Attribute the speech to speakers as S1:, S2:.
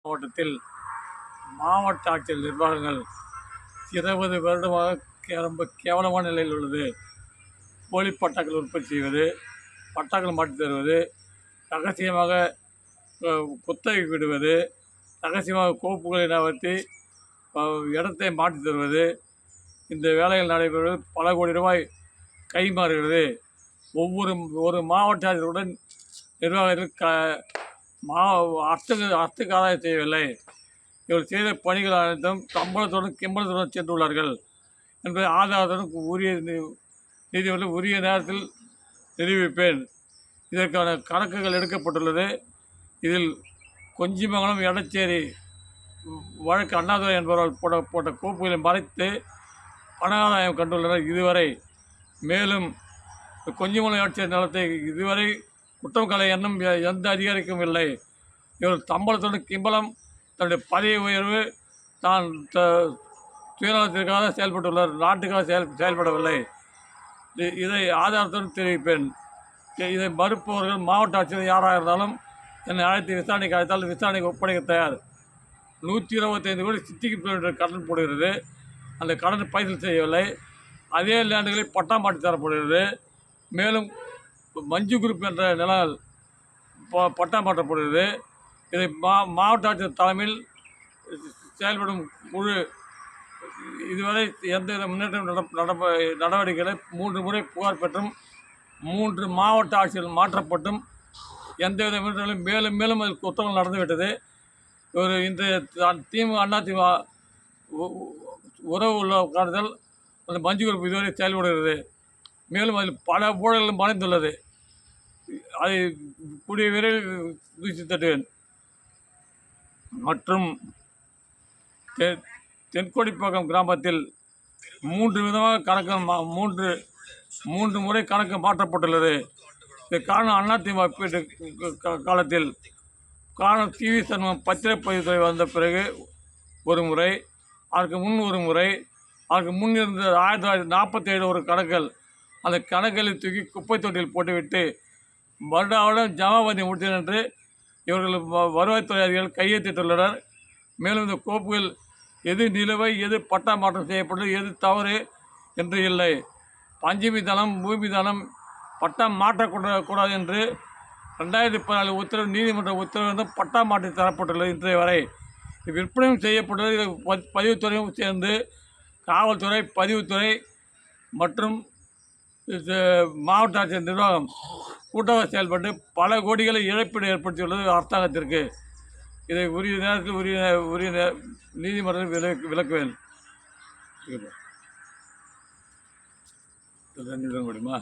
S1: மாவட்டத்தில் மாவட்ட ஆட்சியர் நிர்வாகங்கள் 20 வருடமாக ரொம்ப கேவலமான நிலையில் உள்ளது. போலி பட்டாக்கள் உற்பத்தி செய்வது, பட்டாக்கள் மாற்றித் தருவது, ரகசியமாக குத்தகை விடுவது, ரகசியமாக கோப்புகளை நகர்த்தி இடத்தை மாற்றித் தருவது, இந்த வேலைகள் நடைபெறுவது பல கோடி ரூபாய் கைமாறுகிறது. ஒரு மாவட்ட ஆட்சியருடன் நிர்வாகத்தில் அர்த்தக்கு ஆதாயம் செய்யவில்லை. இவர் செய்த பணிகள் அனைத்தும் சம்பளத்துடன் கிம்பளத்துடன் சென்றுள்ளார்கள் என்பதை ஆதாரத்துடன் உரிய நீதிமன்றம் உரிய நேரத்தில் நிரூபிப்பேன். இதற்கான கணக்குகள் எடுக்கப்பட்டுள்ளது. இதில் கொஞ்சிமங்கலம் எடச்சேரி வழக்கு அண்ணாதுரை என்பவர்கள் போட்ட கோப்புகளை மறைத்து பண ஆதாயம் கண்டுள்ளனர். இதுவரை மேலும் கொஞ்சிமங்கலம் எடச்சேரி நிலத்தை இதுவரை குற்றம் கலை எண்ணம் எந்த அதிகாரிக்கும் இல்லை. இவர் சம்பளத்துடன் கிம்பளம் தன்னுடைய பதவி உயர்வு தான் சுயநலத்திற்காக செயல்பட்டுள்ளார், நாட்டுக்காக செயல்படவில்லை. இதை ஆதாரத்துடன் தெரிவிப்பேன். இதை மறுப்பவர்கள் மாவட்ட ஆட்சியர் யாராக இருந்தாலும் என்னை அழைத்து விசாரணைக்கு அழைத்தால் விசாரணைக்கு ஒப்படைக்க தயார். 125 கோடி சித்திக்கு கடன் போடுகிறது. அந்த கடனை பைசல் செய்யவில்லை. அதே லேண்டுகளில் பட்டா மாற்றி தரப்படுகிறது. மேலும் மஞ்சு குரூப் என்ற நிலம் பட்டா மாற்றப்படுகிறது. இதை மாவட்ட ஆட்சியர் தலைமையில் செயல்படும் குழு இதுவரை எந்தவித முன்னேற்றம் நடவடிக்கைகளை 3 முறை புகார் பெற்றும் 3 மாவட்ட ஆட்சியர்கள் மாற்றப்பட்டும் எந்தவித முன்னேற்றங்களும் மேலும் மேலும் அதில் குற்றங்கள் நடந்துவிட்டது. இன்றைய அதிமுக உறவு உள்ள காரணத்தால் அந்த மஞ்சு குரூப் இதுவரை செயல்படுகிறது. மேலும் அதில் பல ஊழல்களும் மறைந்துள்ளது. அதை கூடிய விரைவில் வீசி தட்டுவேன். மற்றும் தென்கோடிப்பாக்கம் கிராமத்தில் 3 விதமாக கணக்கு 3 முறை கணக்கு மாற்றப்பட்டுள்ளது. இதற்கு காரணம் அதிமுக காலத்தில் காரணம் டிவி சண்முகம் பத்திரப்பதிவுத்துறை வந்த பிறகு ஒரு முறை, அதற்கு முன் ஒரு முறை, அதற்கு முன் இருந்த 1947 ஒரு கணக்குகள், அந்த கணக்குகளை தூக்கி குப்பை தொட்டியில் போட்டுவிட்டு வருடம் ஜமாபந்தி முடித்தது என்று இவர்கள் வருவாய்த்துறை அதிகாரிகள் கையெழுத்திட்டுள்ளனர். மேலும் இந்த கோப்புகள் எது நிலுவை, எது பட்டா மாற்றம் செய்யப்பட்டது, எது தவறு என்று இல்லை. பஞ்சமி தனம், பூமி தனம், பட்டா மாற்றக்கூடாது என்று 2014 உத்தரவு நீதிமன்ற உத்தரவு பட்டா மாற்றி தரப்பட்டுள்ளது. இன்றைய வரை விற்பனையும் செய்யப்பட்டது. பதிவுத்துறையும் சேர்ந்து காவல்துறை, பதிவுத்துறை மற்றும் மாவட்ட ஆட்சியர் நிர்வாகம் கூட்டாக செயல்பட்டு பல கோடிகளை இழப்பீடு ஏற்படுத்தியுள்ளது அரசாங்கத்திற்கு. இதை உரிய நேரத்தில் உரிய நீதிமன்றத்தில் விளக்குவேன். முடியுமா?